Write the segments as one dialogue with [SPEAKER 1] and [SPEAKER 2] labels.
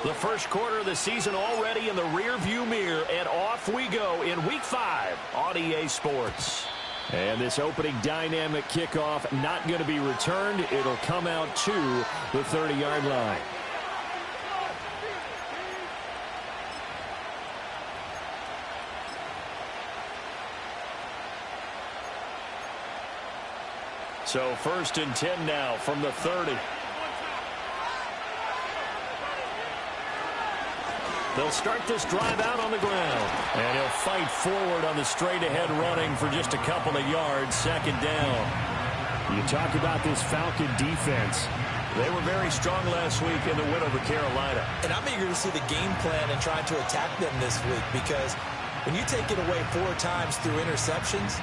[SPEAKER 1] The first quarter of the season already in the rearview mirror, and off we go in Week 5 on EA Sports. And this opening dynamic kickoff not going to be returned. It'll come out to the 30-yard line. So 1st and 10 now from the 30. They'll start this drive out on the ground. And he'll fight forward on the straight-ahead running for just a couple of yards. 2nd down. You talk about this Falcon defense. They were very strong last week in the win over Carolina.
[SPEAKER 2] And I'm eager to see the game plan and trying to attack them this week, because when you take it away 4 times through interceptions,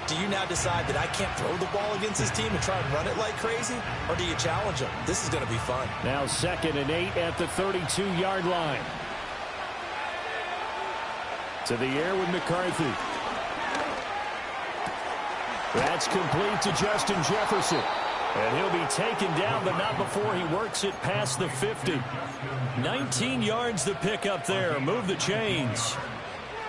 [SPEAKER 2] do you now decide that I can't throw the ball against this team and try and run it like crazy? Or do you challenge them? This is going to be fun.
[SPEAKER 1] Now 2nd and 8 at the 32-yard line. To the air with McCarthy. That's complete to Justin Jefferson. And he'll be taken down, but not before he works it past the 50. 19 yards the pickup there. Move the chains.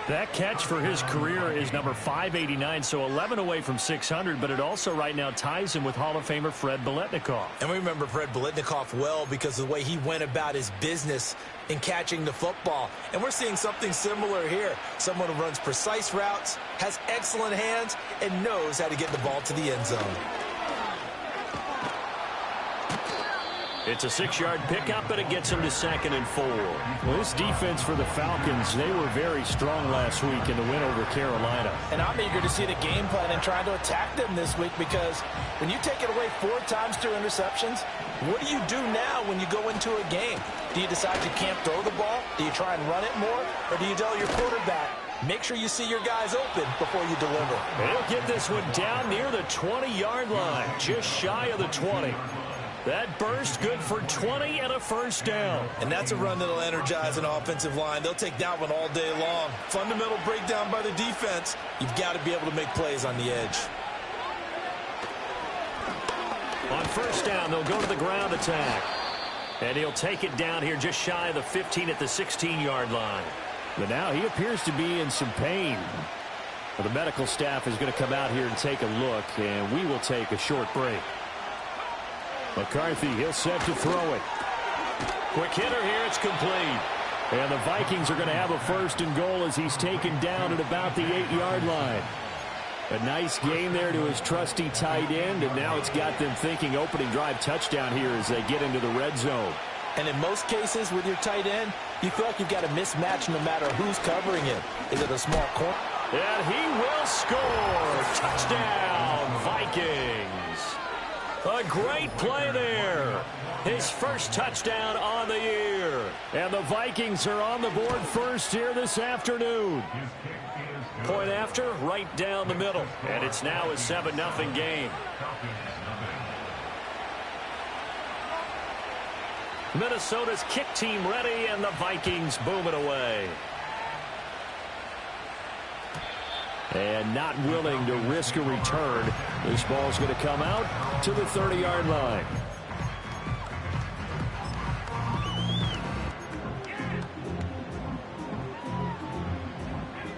[SPEAKER 1] That catch for his career is number 589, so 11 away from 600, but it also right now ties him with Hall of Famer Fred Biletnikoff.
[SPEAKER 2] And we remember Fred Biletnikoff well because of the way he went about his business in catching the football. And we're seeing something similar here. Someone who runs precise routes, has excellent hands, and knows how to get the ball to the end zone.
[SPEAKER 1] It's a 6-yard pickup, but it gets him to 2nd and 4. Well, this defense for the Falcons, they were very strong last week in the win over Carolina.
[SPEAKER 3] And I'm eager to see the game plan and trying to attack them this week, because when you take it away 4 times through interceptions, what do you do now when you go into a game? Do you decide you can't throw the ball? Do you try and run it more? Or do you tell your quarterback, make sure you see your guys open before you deliver?
[SPEAKER 1] And he'll get this one down near the 20-yard line, just shy of the 20. That burst good for 20 and a 1st down.
[SPEAKER 2] And that's a run that'll energize an offensive line. They'll take that one all day long. Fundamental breakdown by the defense. You've got to be able to make plays on the edge.
[SPEAKER 1] On 1st down, they'll go to the ground attack. And he'll take it down here just shy of the 15 at the 16-yard line. But now he appears to be in some pain. Well, the medical staff is going to come out here and take a look, and we will take a short break. McCarthy, he'll set to throw it. Quick hitter here, it's complete. And the Vikings are going to have a 1st and goal as he's taken down at about the 8-yard line. A nice game there to his trusty tight end, and now it's got them thinking opening drive touchdown here as they get into the red zone.
[SPEAKER 3] And in most cases with your tight end, you feel like you've got a mismatch no matter who's covering him. Is it a small corner?
[SPEAKER 1] And he will score. Touchdown, Vikings. A great play there. His first touchdown on the year. And the Vikings are on the board first here this afternoon. Point after, right down the middle. And it's now a 7-0 game. Minnesota's kick team ready, and the Vikings boom it away. And not willing to risk a return. This ball's going to come out to the 30-yard line.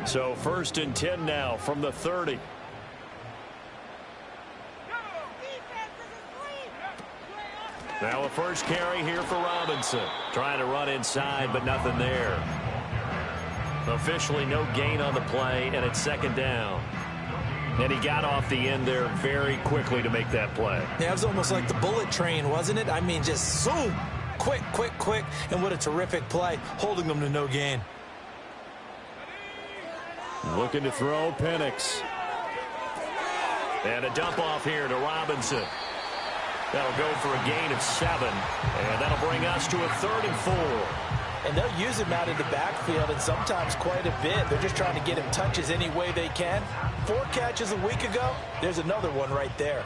[SPEAKER 1] So 1st and 10 now from the 30. Now a first carry here for Robinson. Trying to run inside, but nothing there. Officially no gain on the play, and it's 2nd down. And he got off the end there very quickly to make that play.
[SPEAKER 2] Yeah, it was almost like the bullet train, wasn't it? I mean, just zoom. Quick, quick, quick. And what a terrific play, holding them to no gain.
[SPEAKER 1] Looking to throw, Penix. And a dump off here to Robinson. That'll go for a gain of 7. And that'll bring us to a 3rd and 4.
[SPEAKER 3] And they'll use him out in the backfield, and sometimes quite a bit. They're just trying to get him touches any way they can. 4 catches a week ago. There's another one right there.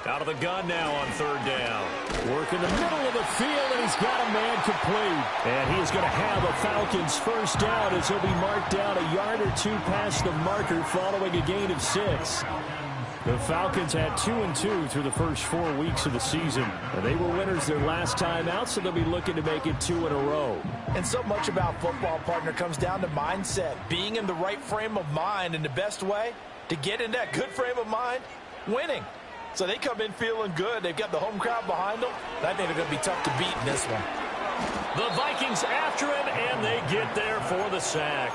[SPEAKER 1] Out of the gun now on third down. Work in the middle of the field, and he's got a man complete. And he is going to have a Falcons first down as he'll be marked down a yard or two past the marker following a gain of 6. The Falcons had 2-2 through the first 4 weeks of the season. And they were winners their last time out, so they'll be looking to make it 2 in a row.
[SPEAKER 3] And so much about football, partner, comes down to mindset. Being in the right frame of mind, and the best way to get in that good frame of mind, winning. So they come in feeling good. They've got the home crowd behind them. I think they're going to be tough to beat in this one.
[SPEAKER 1] The Vikings after him, and they get there for the sack.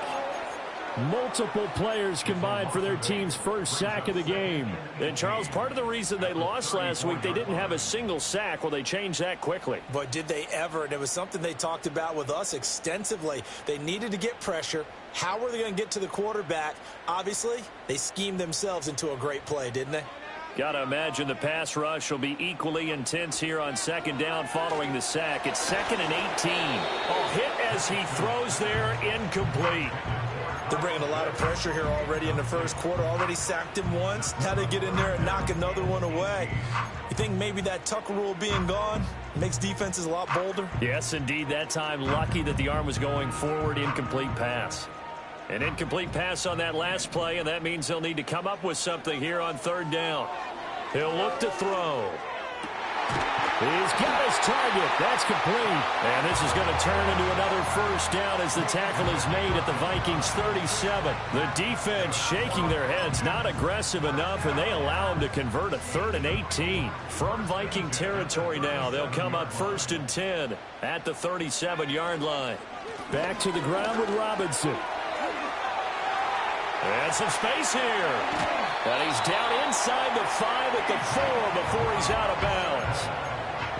[SPEAKER 1] Multiple players combined for their team's first sack of the game. And, Charles, part of the reason they lost last week, they didn't have a single sack. Well, they changed that quickly.
[SPEAKER 2] But did they ever? And it was something they talked about with us extensively. They needed to get pressure. How were they going to get to the quarterback? Obviously, they schemed themselves into a great play, didn't they?
[SPEAKER 1] Got to imagine the pass rush will be equally intense here on second down following the sack. It's 2nd and 18. A hit as he throws there, incomplete.
[SPEAKER 2] They're bringing a lot of pressure here already in the first quarter. Already sacked him once. Now they get in there and knock another one away. You think maybe that Tucker rule being gone makes defenses a lot bolder?
[SPEAKER 1] Yes, indeed. That time lucky that the arm was going forward. Incomplete pass. An incomplete pass on that last play, and that means they'll need to come up with something here on third down. He'll look to throw. He's got his target. That's complete. And this is going to turn into another first down as the tackle is made at the Vikings 37. The defense shaking their heads, not aggressive enough, and they allow him to convert a 3rd and 18. From Viking territory now, they'll come up 1st and 10 at the 37-yard line. Back to the ground with Robinson. And some space here. And he's down inside the 5 at the 4 before he's out of bounds.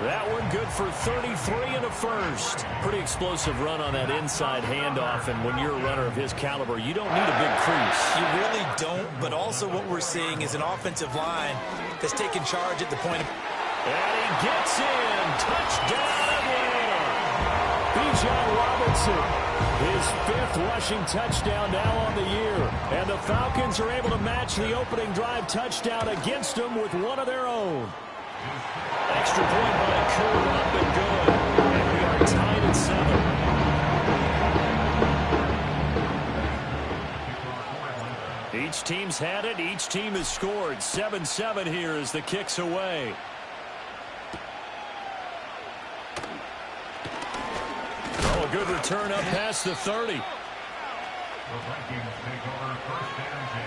[SPEAKER 1] That one good for 33 and a first. Pretty explosive run on that inside handoff, and when you're a runner of his caliber, you don't need a big crease.
[SPEAKER 2] You really don't, but also what we're seeing is an offensive line that's taking charge at the point of...
[SPEAKER 1] And he gets in. Touchdown, Atlanta. Bijan Robinson, his 5th rushing touchdown now on the year. And the Falcons are able to match the opening drive touchdown against them with one of their own. Extra point by Kerr, up and good. And we are tied at 7. Each team's had it. Each team has scored. 7-7 here as the kick's away. Oh, a good return up past the 30.
[SPEAKER 4] The Vikings take over 1st and 10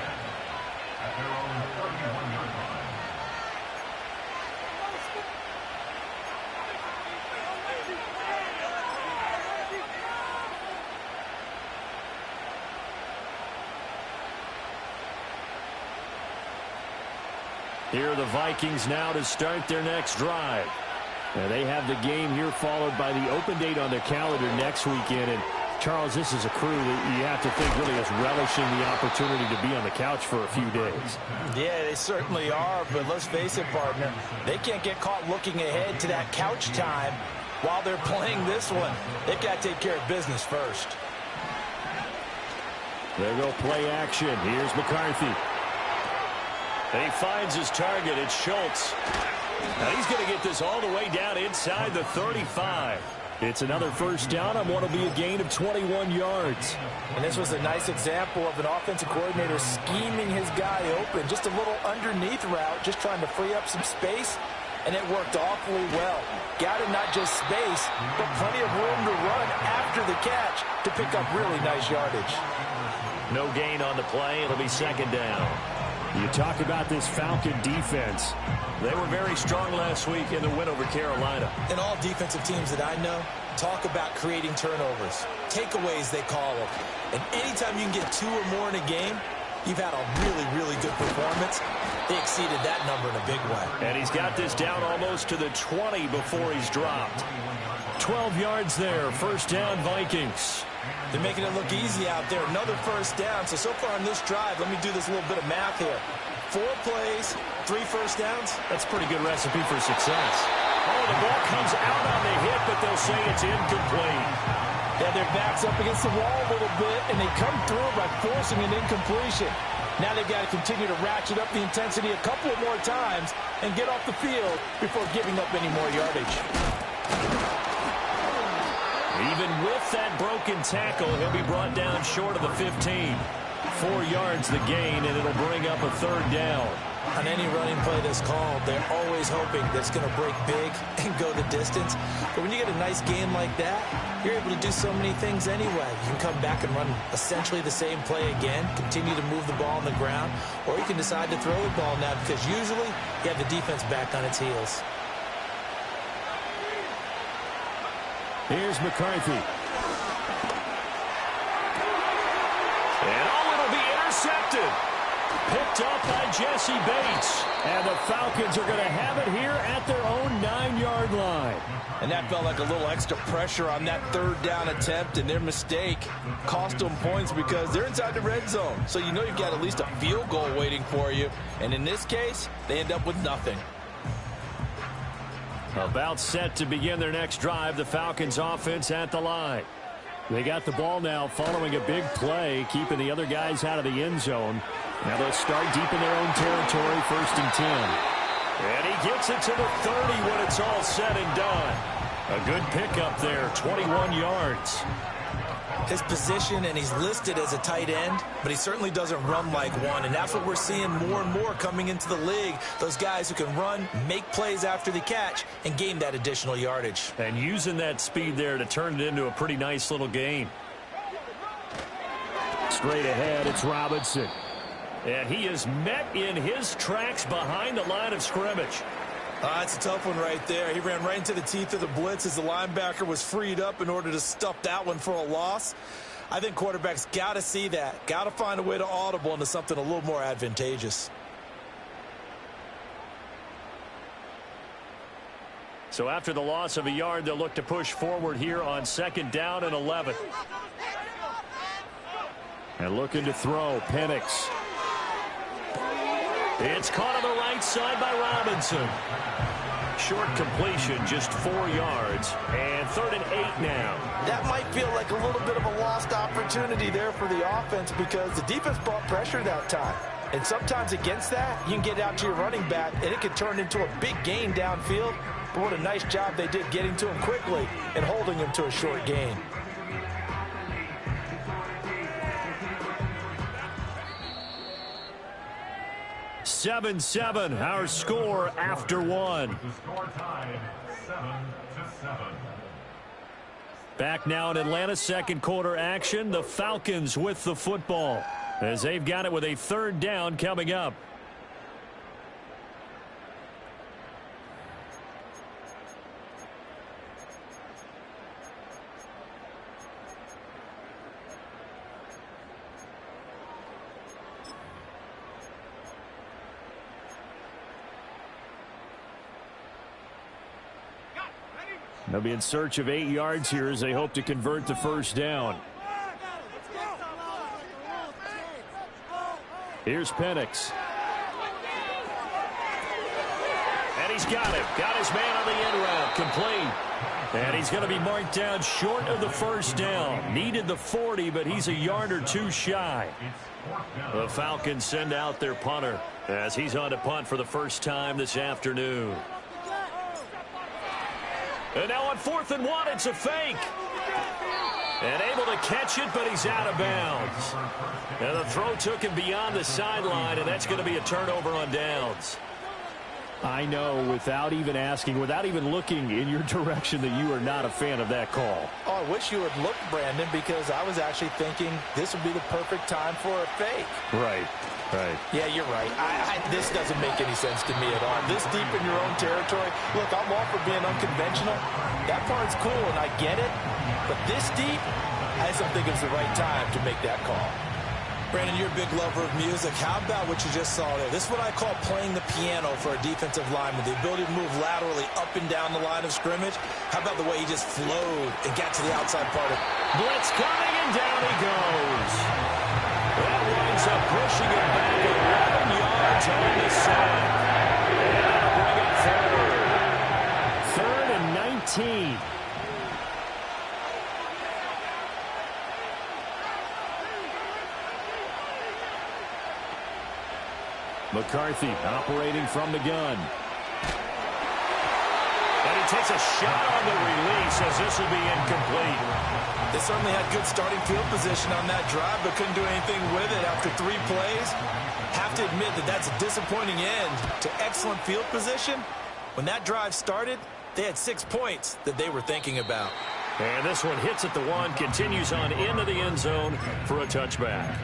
[SPEAKER 4] at their own 31-yard line.
[SPEAKER 1] Here are the Vikings now to start their next drive. And they have the game here followed by the open date on their calendar next weekend. And, Charles, this is a crew that you have to think really is relishing the opportunity to be on the couch for a few days.
[SPEAKER 3] Yeah, they certainly are, but let's face it, partner, they can't get caught looking ahead to that couch time while they're playing this one. They've got to take care of business first.
[SPEAKER 1] There go play action. Here's McCarthy. And he finds his target. It's Schultz. Now he's going to get this all the way down inside the 35. It's another first down on what will be a gain of 21 yards.
[SPEAKER 3] And this was a nice example of an offensive coordinator scheming his guy open. Just a little underneath route, just trying to free up some space, and it worked awfully well. Got him not just space, but plenty of room to run after the catch to pick up really nice yardage.
[SPEAKER 1] No gain on the play. It'll be 2nd down. You talk about this Falcon defense. They were very strong last week in the win over Carolina.
[SPEAKER 2] And all defensive teams that I know talk about creating turnovers. Takeaways, they call them. And anytime you can get 2 or more in a game, you've had a really, really good performance. They exceeded that number in a big way.
[SPEAKER 1] And he's got this down almost to the 20 before he's dropped. 12 yards there. First down, Vikings.
[SPEAKER 2] They're making it look easy out there. Another first down. So far on this drive, let me do this little bit of math here. 4 plays, 3 first downs.
[SPEAKER 1] That's a pretty good recipe for success. Oh, the ball comes out on the hit, but they'll say it's incomplete.
[SPEAKER 3] Yeah, their back's up against the wall a little bit, and they come through by forcing an incompletion. Now they've got to continue to ratchet up the intensity a couple of more times and get off the field before giving up any more yardage.
[SPEAKER 1] Even with that broken tackle, he'll be brought down short of the 15. 4 yards the gain, and it'll bring up a third down.
[SPEAKER 2] On any running play that's called, they're always hoping that it's going to break big and go the distance. But when you get a nice gain like that, you're able to do so many things anyway. You can come back and run essentially the same play again, continue to move the ball on the ground, or you can decide to throw the ball now because usually you have the defense back on its heels.
[SPEAKER 1] Here's McCarthy. And it'll be intercepted. Picked up by Jesse Bates. And the Falcons are going to have it here at their own 9-yard line.
[SPEAKER 3] And that felt like a little extra pressure on that third down attempt, and their mistake cost them points because they're inside the red zone. So you know you've got at least a field goal waiting for you. And in this case, they end up with nothing.
[SPEAKER 1] About set to begin their next drive, the Falcons offense at the line. They got the ball now following a big play, keeping the other guys out of the end zone. Now they'll start deep in their own territory, 1st and 10. And he gets it to the 30 when it's all said and done. A good pickup there, 21 yards.
[SPEAKER 2] His position, and he's listed as a tight end, but he certainly doesn't run like one, and that's what we're seeing more and more coming into the league. Those guys who can run, make plays after the catch, and gain that additional yardage.
[SPEAKER 1] And using that speed there to turn it into a pretty nice little gain. Straight ahead, it's Robinson. And he is met in his tracks behind the line of scrimmage.
[SPEAKER 2] That's a tough one right there. He ran right into the teeth of the blitz as the linebacker was freed up in order to stuff that one for a loss. I think quarterbacks got to see that. Got to find a way to audible into something a little more advantageous.
[SPEAKER 1] So after the loss of a yard, they'll look to push forward here on 2nd down and 11. And looking to throw, Penix. It's caught on the right side by Robinson. Short completion, just 4 yards, and 3rd and 8 now.
[SPEAKER 3] That might feel like a little bit of a lost opportunity there for the offense because the defense brought pressure that time. And sometimes against that, you can get out to your running back, and it can turn into a big gain downfield. But what a nice job they did getting to him quickly and holding him to a short gain.
[SPEAKER 1] Seven, our score after one.
[SPEAKER 4] The score tied 7-7.
[SPEAKER 1] Back now in Atlanta, 2nd quarter action. The Falcons with the football as they've got it with a 3rd down coming up. They'll be in search of 8 yards here as they hope to convert the 1st down. Here's Penix. And he's got it. Got his man on the end route. Complete. And he's going to be marked down short of the 1st down. Needed the 40, but he's a yard or 2 shy. The Falcons send out their punter as he's on to punt for the first time this afternoon. And now on 4th and 1, it's a fake. And able to catch it, but he's out of bounds. And the throw took him beyond the sideline, and that's going to be a turnover on downs. I know, without even asking, without even looking in your direction, that you are not a fan of that call.
[SPEAKER 3] Oh, I wish you would look, Brandon, because I was actually thinking this would be the perfect time for a fake.
[SPEAKER 1] Right.
[SPEAKER 3] Yeah, you're right. This doesn't make any sense to me at all. This deep in your own territory, look, I'm all for being unconventional. That part's cool, and I get it. But this deep, I just don't think it's the right time to make that call.
[SPEAKER 2] Brandon, you're a big lover of music. How about what you just saw there? This is what I call playing the piano for a defensive lineman, the ability to move laterally up and down the line of scrimmage. How about the way he just flowed and got to the outside part of it?
[SPEAKER 1] Blitz coming, and down he goes. That winds up pushing it back 11 yards on the sack. And that'll bring up 3rd and 19. McCarthy operating from the gun. And he takes a shot on the release as this will be incomplete.
[SPEAKER 2] They certainly had good starting field position on that drive, but couldn't do anything with it after 3 plays. Have to admit that that's a disappointing end to excellent field position. When that drive started, they had 6 points that they were thinking about.
[SPEAKER 1] And this one hits at the 1, continues on into the end zone for a touchback.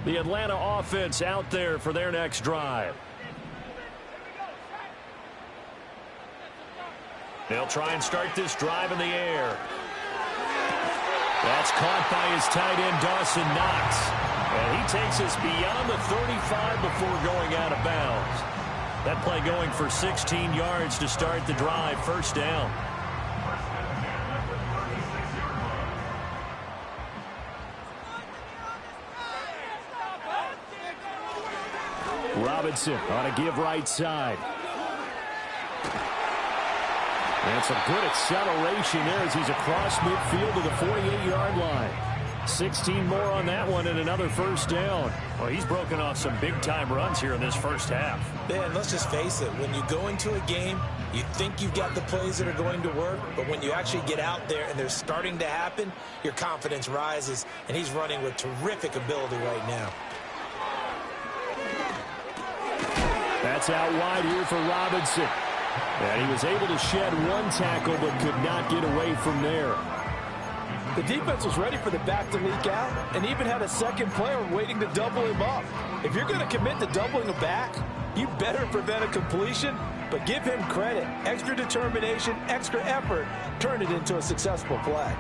[SPEAKER 1] The Atlanta offense out there for their next drive. They'll try and start this drive in the air. That's caught by his tight end, Dawson Knox. And he takes us beyond the 35 before going out of bounds. That play going for 16 yards to start the drive, first down. Robinson on a give right side. And some good acceleration there as he's across midfield to the 48-yard line. 16 more on that one and another first down. Well, he's broken off some big-time runs here in this first half.
[SPEAKER 2] Man, let's just face it. When you go into a game, you think you've got the plays that are going to work, but when you actually get out there and they're starting to happen, your confidence rises, and he's running with terrific ability right now.
[SPEAKER 1] That's out wide here for Robinson. And he was able to shed 1 tackle but could not get away from there.
[SPEAKER 3] The defense was ready for the back to leak out and even had a second player waiting to double him up. If you're going to commit to doubling a back, you better prevent a completion, but give him credit. Extra determination, extra effort, turn it into a successful play.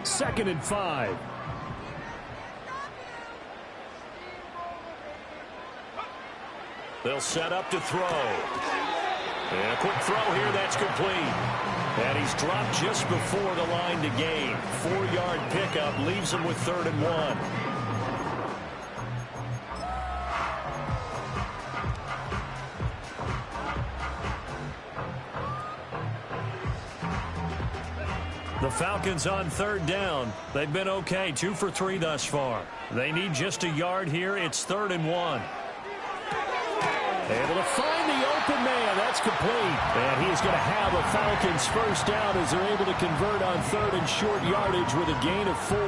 [SPEAKER 1] 2nd and 5. They'll set up to throw. And a quick throw here, that's complete. And he's dropped just before the line to gain. 4-yard pickup leaves him with 3rd and 1. The Falcons on 3rd down. They've been okay, 2 for 3 thus far. They need just a yard here. It's 3rd and 1. Able to find the open man. That's complete. And he's going to have a Falcons first down as they're able to convert on 3rd and short yardage with a gain of 4.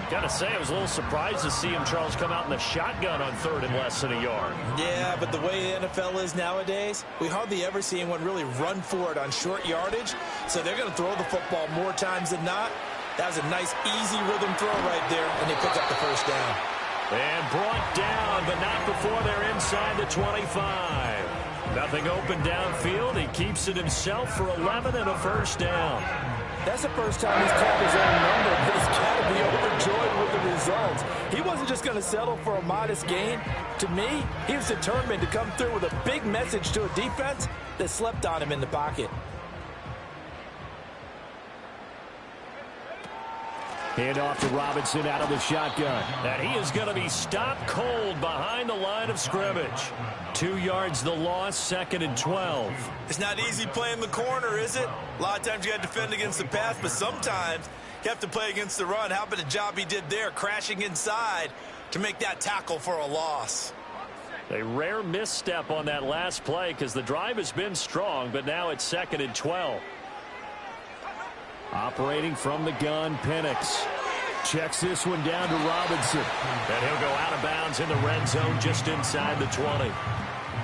[SPEAKER 1] Got to say, I was a little surprised to see him, Charles, come out in the shotgun on 3rd and less than a yard.
[SPEAKER 2] Yeah, but the way the NFL is nowadays, we hardly ever see anyone really run for it on short yardage. So they're going to throw the football more times than not. That was a nice, easy rhythm throw right there, and they pick up the first down.
[SPEAKER 1] And brought down, but not before they're inside the 25. Nothing open downfield. He keeps it himself for 11 and a first down.
[SPEAKER 3] That's the first time he's called his own number, but he's got to be overjoyed with the results. He wasn't just going to settle for a modest gain. To me, he was determined to come through with a big message to a defense that slept on him in the pocket.
[SPEAKER 1] Hand off to Robinson out of the shotgun. And he is going to be stopped cold behind the line of scrimmage. 2 yards the loss, 2nd and 12.
[SPEAKER 2] It's not easy playing the corner, is it? A lot of times you got to defend against the pass, but sometimes you have to play against the run. How about the job he did there, crashing inside to make that tackle for a loss?
[SPEAKER 1] A rare misstep on that last play because the drive has been strong, but now it's 2nd and 12. Operating from the gun, Penix. Checks this one down to Robinson. And he'll go out of bounds in the red zone just inside the 20.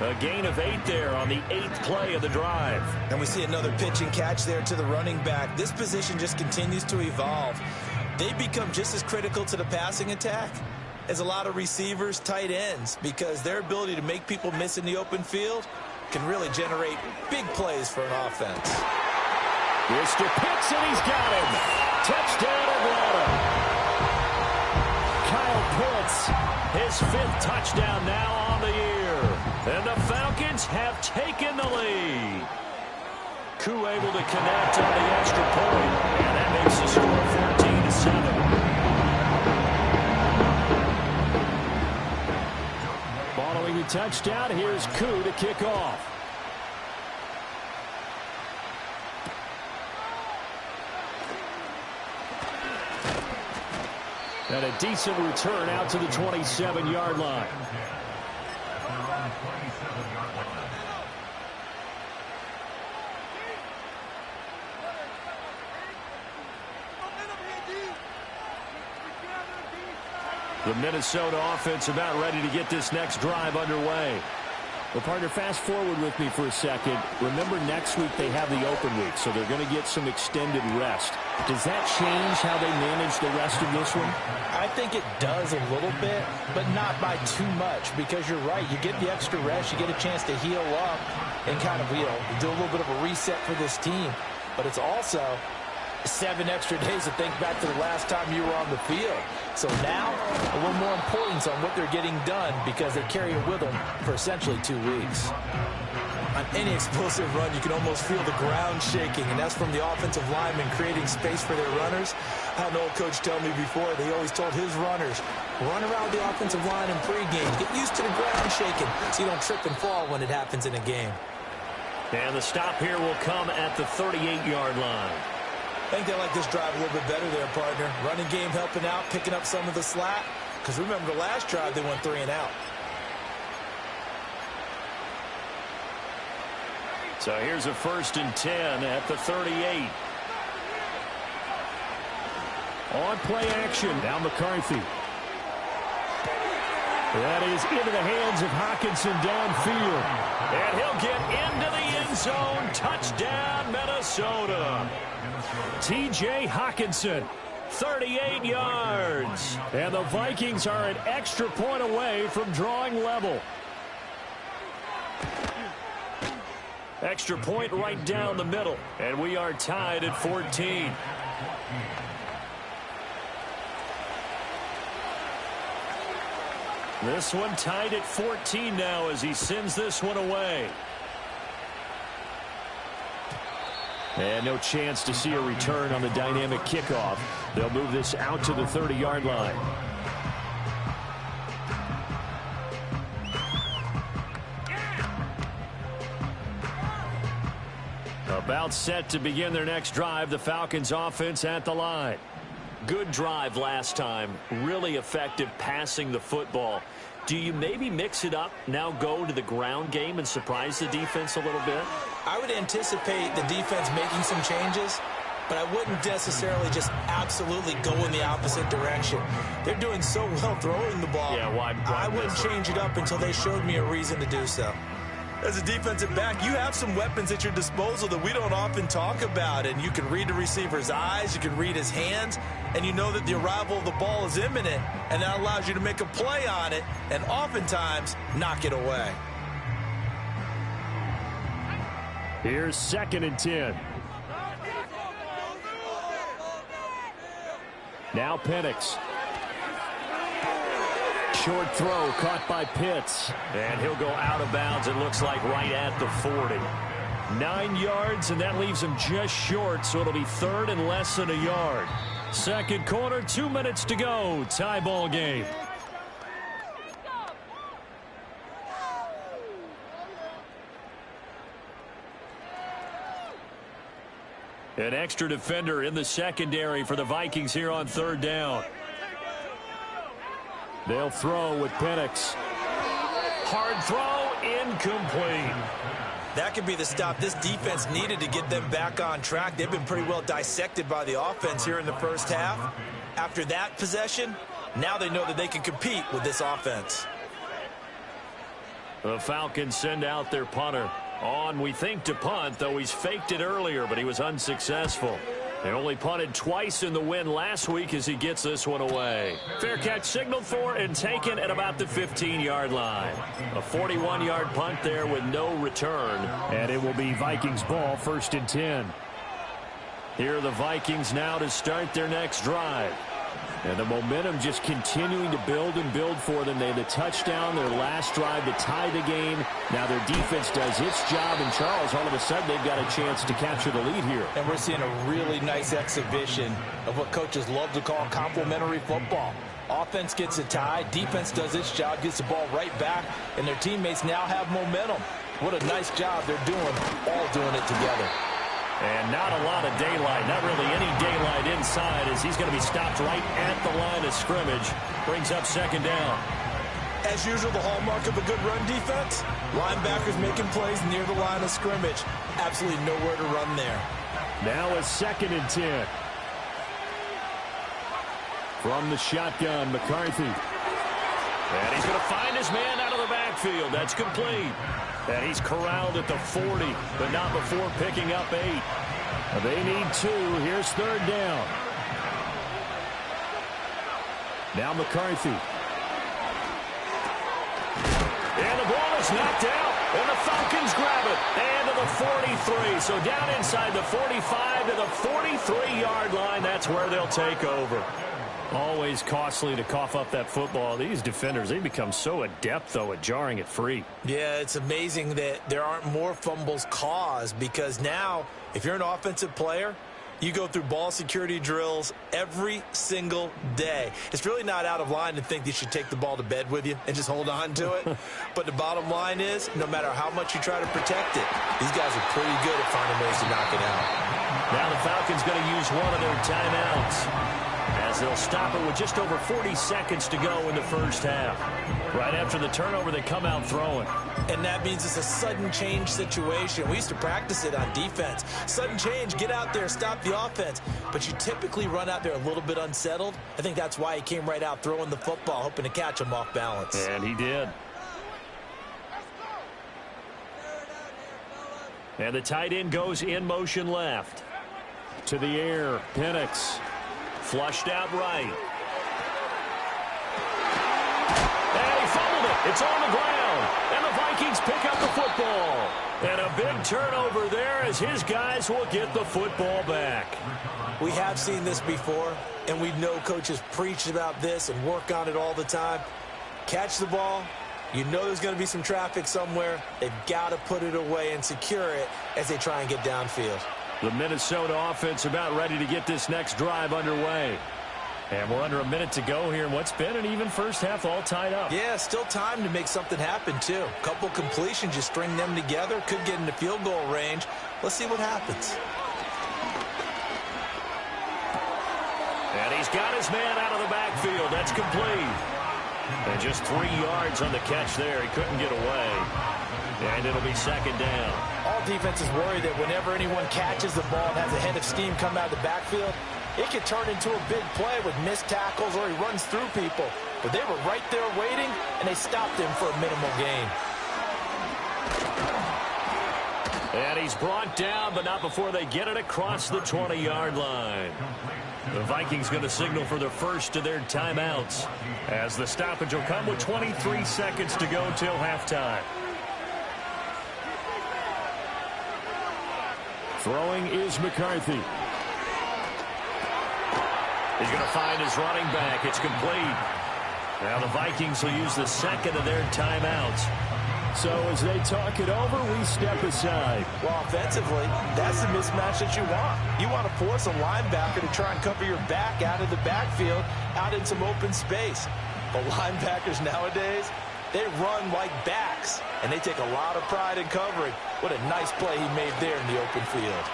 [SPEAKER 1] A gain of 8 there on the 8th play of the drive.
[SPEAKER 2] And we see another pitch and catch there to the running back. This position just continues to evolve. They become just as critical to the passing attack as a lot of receivers, tight ends, because their ability to make people miss in the open field can really generate big plays for an offense.
[SPEAKER 1] Mr. Pitts, and he's got him. Touchdown, Atlanta. Kyle Pitts, his 5th touchdown now on the year. And the Falcons have taken the lead. Koo able to connect on the extra point. And that makes the score 14-7. touchdown. Here's Koo to kick off. And a decent return out to the 27-yard line. The Minnesota offense about ready to get this next drive underway. Well, partner, fast forward with me for a second. Remember, next week they have the open week, so they're going to get some extended rest. Does that change how they manage the rest of this one?
[SPEAKER 3] I think it does a little bit, but not by too much, because you're right. You get the extra rest. You get a chance to heal up and kind of, do a little bit of a reset for this team. But it's also 7 extra days to think back to the last time you were on the field. So now, a little more importance on what they're getting done because they carry it with them for essentially 2 weeks.
[SPEAKER 2] On any explosive run, you can almost feel the ground shaking, and that's from the offensive linemen creating space for their runners. I had an old coach tell me before, they always told his runners, run around the offensive line in pregame. Get used to the ground shaking so you don't trip and fall when it happens in a game.
[SPEAKER 1] And the stop here will come at the 38-yard line.
[SPEAKER 2] I think they like this drive a little bit better there, partner. Running game helping out, picking up some of the slack. Because remember, the last drive, they went 3 and out.
[SPEAKER 1] So here's a 1st and 10 at the 38. On play action. Now McCarthy. That is into the hands of Hockenson downfield. And he'll get into the end zone. Touchdown, Minnesota. T.J. Hockenson, 38 yards. And the Vikings are an extra point away from drawing level. Extra point right down the middle. And we are tied at 14. This one tied at 14 now as he sends this one away. And no chance to see a return on the dynamic kickoff. They'll move this out to the 30-yard line. About set to begin their next drive. The Falcons offense at the line. Good drive last time. Really effective passing the football. Do you maybe mix it up, now go to the ground game and surprise the defense a little bit?
[SPEAKER 2] I would anticipate the defense making some changes, but I wouldn't necessarily just absolutely go in the opposite direction. They're doing so well throwing the ball.
[SPEAKER 1] Yeah, why
[SPEAKER 2] I wouldn't change it up until they showed me a reason to do so. As a defensive back, you have some weapons at your disposal that we don't often talk about, and you can read the receiver's eyes, you can read his hands, and you know that the arrival of the ball is imminent, and that allows you to make a play on it and oftentimes knock it away.
[SPEAKER 1] Here's 2nd and 10. Now Penix. Short throw caught by Pitts. And he'll go out of bounds, it looks like, right at the 40. 9 yards, and that leaves him just short, so it'll be 3rd and less than a yard. Second quarter, 2 minutes to go. Tie ball game. An extra defender in the secondary for the Vikings here on 3rd down. They'll throw with Penix. Hard throw, incomplete.
[SPEAKER 2] That could be the stop this defense needed to get them back on track. They've been pretty well dissected by the offense here in the first half. After that possession, now they know that they can compete with this offense.
[SPEAKER 1] The Falcons send out their punter. On, we think, to punt, though he's faked it earlier, but he was unsuccessful. They only punted twice in the win last week as he gets this one away. Fair catch signaled for and taken at about the 15-yard line. A 41-yard punt there with no return. And it will be Vikings ball, 1st and 10. Here are the Vikings now to start their next drive. And the momentum just continuing to build and build for them. They had the touchdown, their last drive to tie the game. Now their defense does its job, and Charles, all of a sudden, they've got a chance to capture the lead here.
[SPEAKER 3] And we're seeing a really nice exhibition of what coaches love to call complementary football. Offense gets a tie. Defense does its job, gets the ball right back, and their teammates now have momentum. What a nice job they're doing, all doing it together.
[SPEAKER 1] And not a lot of daylight, not really any daylight inside, as he's going to be stopped right at the line of scrimmage. Brings up second down.
[SPEAKER 2] As usual, the hallmark of a good run defense, linebackers making plays near the line of scrimmage. Absolutely nowhere to run there.
[SPEAKER 1] Now a 2nd and 10. From the shotgun, McCarthy. And he's going to find his man out of the backfield. That's complete. And he's corralled at the 40, but not before picking up 8. They need 2. Here's 3rd down. Now McCarthy. And the ball is knocked out, and the Falcons grab it. And to the 43. So down inside the 45 to the 43-yard line. That's where they'll take over. Always costly to cough up that football. These defenders, they become so adept, though, at jarring it free.
[SPEAKER 3] Yeah, it's amazing that there aren't more fumbles caused, because now, if you're an offensive player, you go through ball security drills every single day. It's really not out of line to think that you should take the ball to bed with you and just hold on to it. But the bottom line is, no matter how much you try to protect it, these guys are pretty good at finding ways to knock it out.
[SPEAKER 1] Now the Falcons going to use one of their timeouts, as they'll stop it with just over 40 seconds to go in the first half. Right after the turnover, they come out throwing.
[SPEAKER 3] And that means it's a sudden change situation. We used to practice it on defense. Sudden change, get out there, stop the offense. But you typically run out there a little bit unsettled. I think that's why he came right out throwing the football, hoping to catch him off balance.
[SPEAKER 1] And he did. And the tight end goes in motion left. To the air, Penix. Flushed out right. And he fumbled it. It's on the ground. And the Vikings pick up the football. And a big turnover there as his guys will get the football back.
[SPEAKER 3] We have seen this before, and we know coaches preach about this and work on it all the time. Catch the ball. You know there's going to be some traffic somewhere. They've got to put it away and secure it as they try and get downfield.
[SPEAKER 1] The Minnesota offense about ready to get this next drive underway. And we're under a minute to go here in what's been an even first half, all tied up.
[SPEAKER 3] Yeah, still time to make something happen, too. Couple completions, you string them together, could get into field goal range. Let's see what happens.
[SPEAKER 1] And he's got his man out of the backfield. That's complete. And just 3 yards on the catch there. He couldn't get away. And it'll be second down.
[SPEAKER 3] All defenses worry that whenever anyone catches the ball and has a head of steam come out of the backfield, it could turn into a big play with missed tackles or he runs through people. But they were right there waiting, and they stopped him for a minimal gain.
[SPEAKER 1] And he's brought down, but not before they get it across the 20-yard line. The Vikings going to signal for the first of their timeouts, as the stoppage will come with 23 seconds to go till halftime. Throwing is McCarthy. He's going to find his running back. It's complete. Now the Vikings will use the second of their timeouts. So as they talk it over, we step aside.
[SPEAKER 3] Well, offensively, that's the mismatch that you want. You want to force a linebacker to try and cover your back out of the backfield, out in some open space. But linebackers nowadays, they run like backs, and they take a lot of pride in covering. What a nice play he made there in the open field.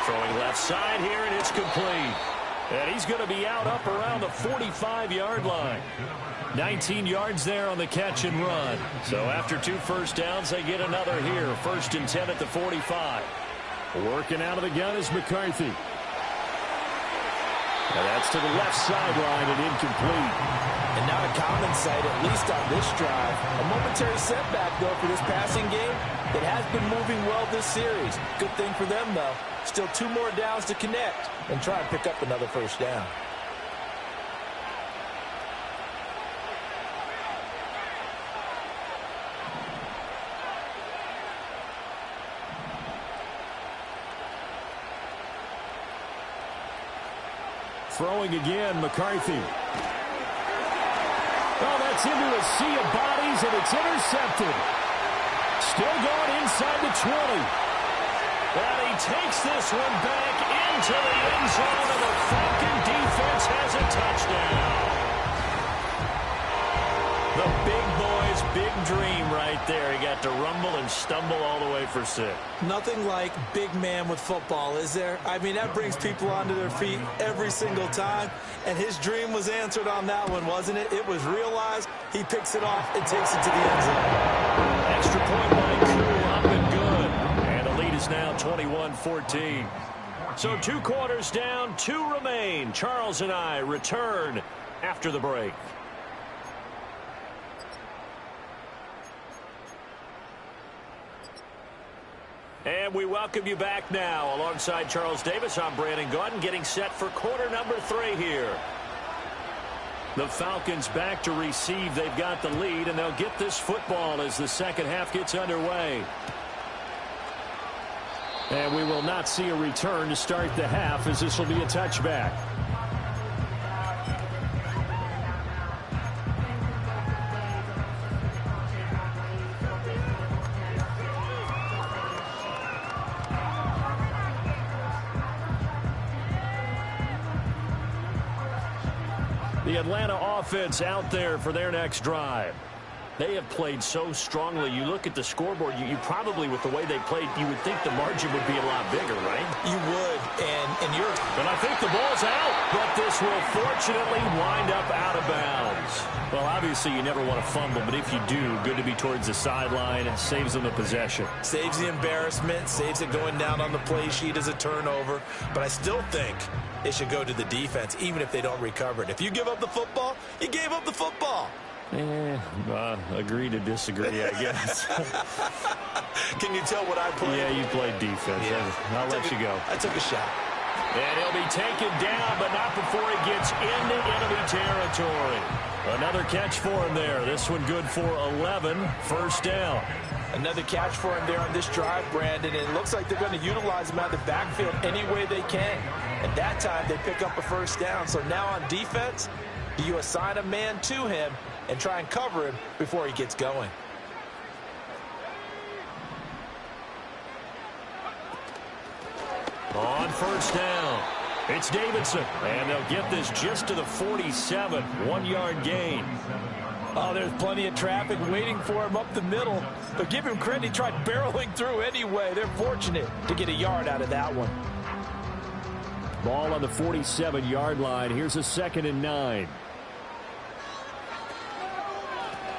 [SPEAKER 1] Throwing left side here, and it's complete. And he's going to be out up around the 45-yard line. 19 yards there on the catch and run. So after 2 first downs, they get another here. 1st and 10 at the 45. Working out of the gun is McCarthy. And that's to the left sideline and incomplete.
[SPEAKER 3] And not a common sight, at least on this drive. A momentary setback, though, for this passing game that has been moving well this series. Good thing for them, though. Still 2 more downs to connect and try and pick up another first down.
[SPEAKER 1] Throwing again, McCarthy. Oh, that's into a sea of bodies, and it's intercepted. Still going inside the 20. And he takes this one back into the end zone, and the Falcon defense has a touchdown. The big boy's big dream right there. He got to rumble and stumble all the way for 6.
[SPEAKER 2] Nothing like big man with football, is there? I mean, that brings people onto their feet every single time. And his dream was answered on that one, wasn't it? It was realized. He picks it off and takes it to the end zone.
[SPEAKER 1] Extra point by Koo, up and good. And the lead is now 21-14. So 2 quarters down, 2 remain. Charles and I return after the break. And we welcome you back now. Alongside Charles Davis, I'm Brandon Gaudin, getting set for quarter number 3 here. The Falcons back to receive. They've got the lead, and they'll get this football as the second half gets underway. And we will not see a return to start the half, as this will be a touchback. The Atlanta offense out there for their next drive. They have played so strongly. You look at the scoreboard, you probably, with the way they played, you would think the margin would be a lot bigger, right?
[SPEAKER 2] You would,
[SPEAKER 1] But I think the ball's out, but this will fortunately wind up out of bounds. Well, obviously you never want to fumble, but if you do, good to be towards the sideline. It saves them the possession.
[SPEAKER 2] Saves the embarrassment, saves it going down on the play sheet as a turnover. But I still think it should go to the defense, even if they don't recover it. If you give up the football, you gave up the football.
[SPEAKER 1] Agree to disagree, I guess.
[SPEAKER 2] Can you tell what I played?
[SPEAKER 1] Yeah, you played defense.
[SPEAKER 2] Yeah.
[SPEAKER 1] I'll let you go.
[SPEAKER 2] I took a shot.
[SPEAKER 1] And he'll be taken down, but not before he gets into enemy territory. Another catch for him there. This one good for 11. First down.
[SPEAKER 3] Another catch for him there on this drive, Brandon. And it looks like they're going to utilize him out of the backfield any way they can. And that time they pick up a first down. So now on defense, do you assign a man to him and try and cover him before he gets going?
[SPEAKER 1] On first down, it's Davidson. And they'll get this just to the 47. 1-yard gain.
[SPEAKER 3] Oh, there's plenty of traffic waiting for him up the middle. But give him credit, he tried barreling through anyway. They're fortunate to get a yard out of that one.
[SPEAKER 1] Ball on the 47-yard line. Here's a 2nd and 9.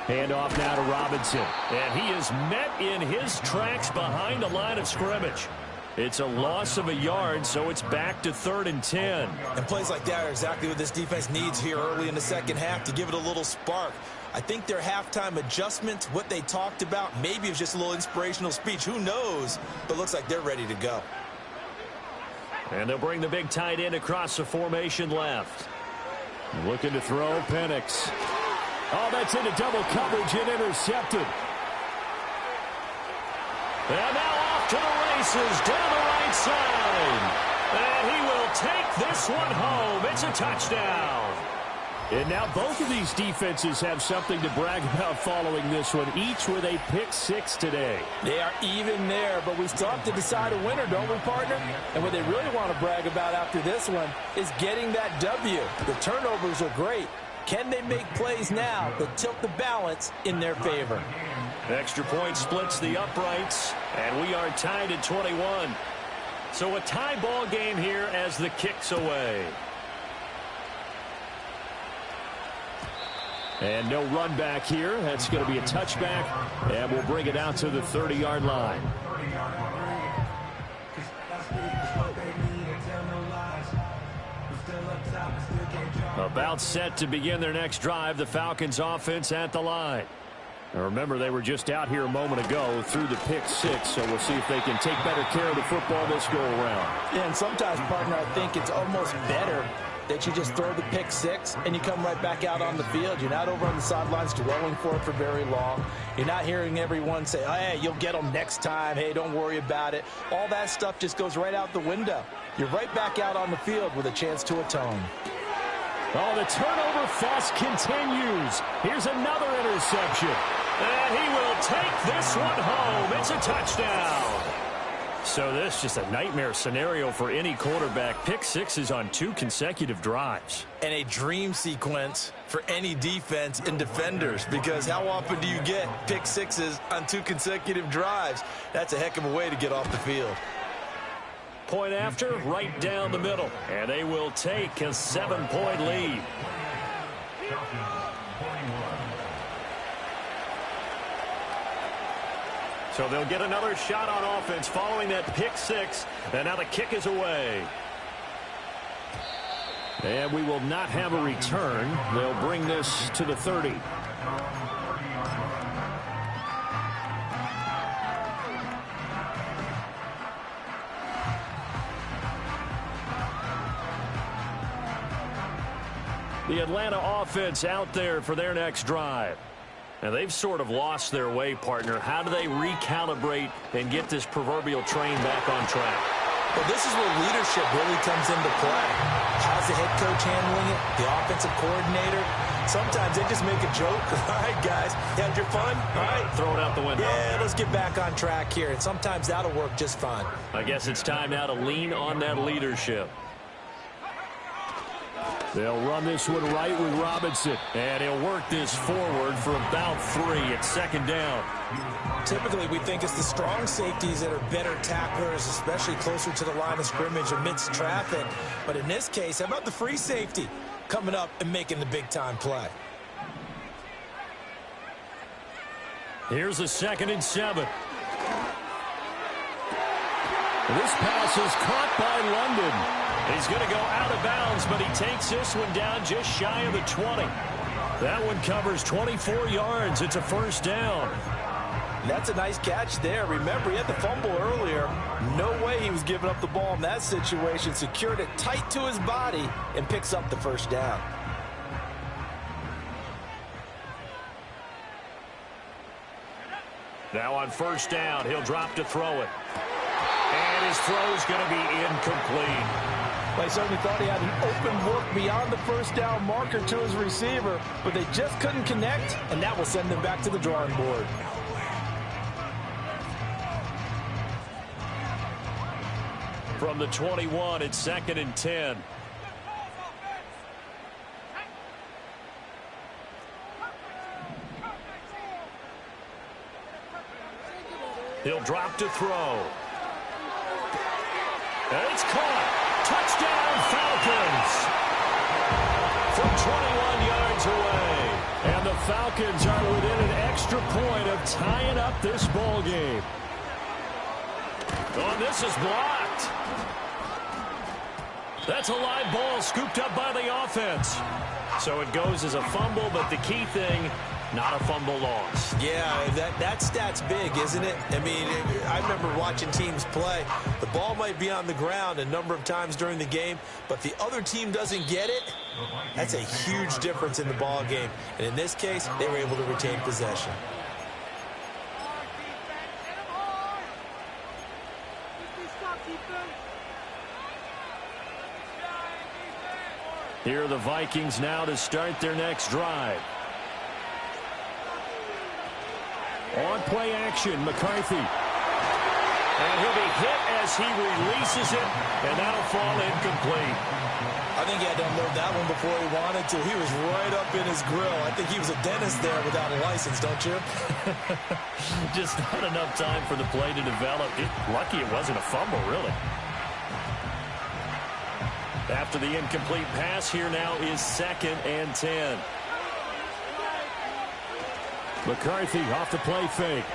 [SPEAKER 1] Handoff now to Robinson. And he is met in his tracks behind the line of scrimmage. It's a loss of a yard, so it's back to 3rd and 10.
[SPEAKER 2] And plays like that are exactly what this defense needs here early in the second half to give it a little spark. I think their halftime adjustments, what they talked about, maybe it was just a little inspirational speech. Who knows? But looks like they're ready to go.
[SPEAKER 1] And they'll bring the big tight end across the formation left. Looking to throw, Penix. Oh, that's into double coverage and intercepted. And now off to the races down the right side. And he will take this one home. It's a touchdown. And now both of these defenses have something to brag about following this one, each with a pick 6 today.
[SPEAKER 3] They are even there, but we still have to decide a winner, don't we, partner? And what they really want to brag about after this one is getting that W. The turnovers are great. Can they make plays now that tilt the balance in their favor?
[SPEAKER 1] Extra point splits the uprights, and we are tied at 21. So a tie ball game here as the kick's away. And no run back here. That's going to be a touchback, and we'll bring it out to the 30-yard line. About set to begin their next drive, the Falcons offense at the line. Now remember, they were just out here a moment ago through the pick 6, so we'll see if they can take better care of the football this go around.
[SPEAKER 3] Yeah, and sometimes, partner, I think it's almost better that you just throw the pick 6 and you come right back out on the field. You're not over on the sidelines dwelling for it for very long. You're not hearing everyone say, oh, hey, you'll get them next time. Hey, don't worry about it. All that stuff just goes right out the window. You're right back out on the field with a chance to atone.
[SPEAKER 1] Oh, the turnover fest continues. Here's another interception. And he will take this one home. It's a touchdown. So this is just a nightmare scenario for any quarterback. Pick sixes on 2 consecutive drives.
[SPEAKER 2] And a dream sequence for any defense and defenders, because how often do you get pick sixes on 2 consecutive drives? That's a heck of a way to get off the field.
[SPEAKER 1] Point after, right down the middle. And they will take a 7-point lead. So they'll get another shot on offense following that pick six. And now the kick is away. And we will not have a return. They'll bring this to the 30. The Atlanta offense out there for their next drive. And they've sort of lost their way, partner. How do they recalibrate and get this proverbial train back on track?
[SPEAKER 2] Well, this is where leadership really comes into play. How's the head coach handling it? The offensive coordinator? Sometimes they just make a joke. All right, guys, you had your fun? All right.
[SPEAKER 1] Throw it out the window.
[SPEAKER 2] Yeah, let's get back on track here. And sometimes that'll work just fine.
[SPEAKER 1] I guess it's time now to lean on that leadership. They'll run this one right with Robinson. And he'll work this forward for about 3. It's second down.
[SPEAKER 2] Typically, we think it's the strong safeties that are better tacklers, especially closer to the line of scrimmage amidst traffic. But in this case, how about the free safety coming up and making the big-time play?
[SPEAKER 1] Here's a 2nd and 7. This pass is caught by London. He's going to go out of bounds, but he takes this one down just shy of the 20. That one covers 24 yards. It's a first down.
[SPEAKER 3] That's a nice catch there. Remember, he had the fumble earlier. No way he was giving up the ball in that situation. Secured it tight to his body and picks up the first down.
[SPEAKER 1] Now on first down, he'll drop to throw it. And his throw's going to be incomplete.
[SPEAKER 3] They certainly thought he had an open look beyond the first down marker to his receiver, but they just couldn't connect, and that will send them back to the drawing board.
[SPEAKER 1] From the 21, it's 2nd and 10. He'll drop to throw. And it's caught. Touchdown, Falcons. From 21 yards away. And the Falcons are within an extra point of tying up this ball game. Oh, this is blocked. That's a live ball scooped up by the offense. So it goes as a fumble, but the key thing, not a fumble loss.
[SPEAKER 2] Yeah, that stat's big, isn't it? I mean, I remember watching teams play. The ball might be on the ground a number of times during the game, but if the other team doesn't get it, that's a huge difference in the ball game. And in this case, they were able to retain possession.
[SPEAKER 1] Here are the Vikings now to start their next drive. On play action, McCarthy. And he'll be hit as he releases it, and that'll fall incomplete.
[SPEAKER 2] I think he had to unload that one before he wanted to. He was right up in his grill. I think he was a dentist there without a license, don't you?
[SPEAKER 1] Just not enough time for the play to develop. Lucky it wasn't a fumble, really. After the incomplete pass, here now is 2nd and 10. McCarthy off the play fake.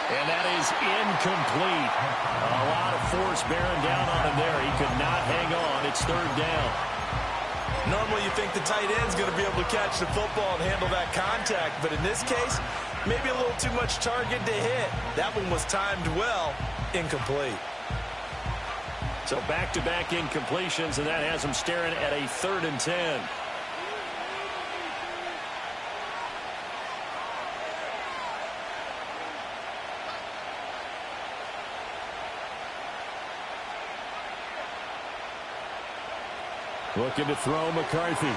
[SPEAKER 1] And that is incomplete. A lot of force bearing down on him there. He could not hang on. It's 3rd down.
[SPEAKER 2] Normally you think the tight end's going to be able to catch the football and handle that contact, but in this case, maybe a little too much target to hit. That one was timed well, incomplete.
[SPEAKER 1] So back-to-back incompletions, and that has him staring at a 3rd and 10. Looking to throw McCarthy.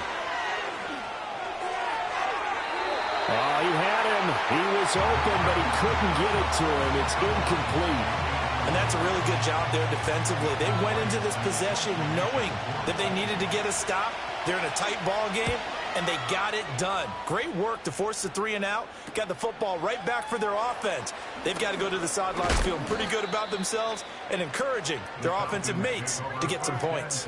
[SPEAKER 1] Oh, he had him. He was open, but he couldn't get it to him. It's incomplete.
[SPEAKER 2] And that's a really good job there defensively. They went into this possession knowing that they needed to get a stop. They're in a tight ball game, and they got it done. Great work to force the 3 and out. Got the football right back for their offense. They've got to go to the sidelines feeling pretty good about themselves and encouraging their offensive mates to get some points.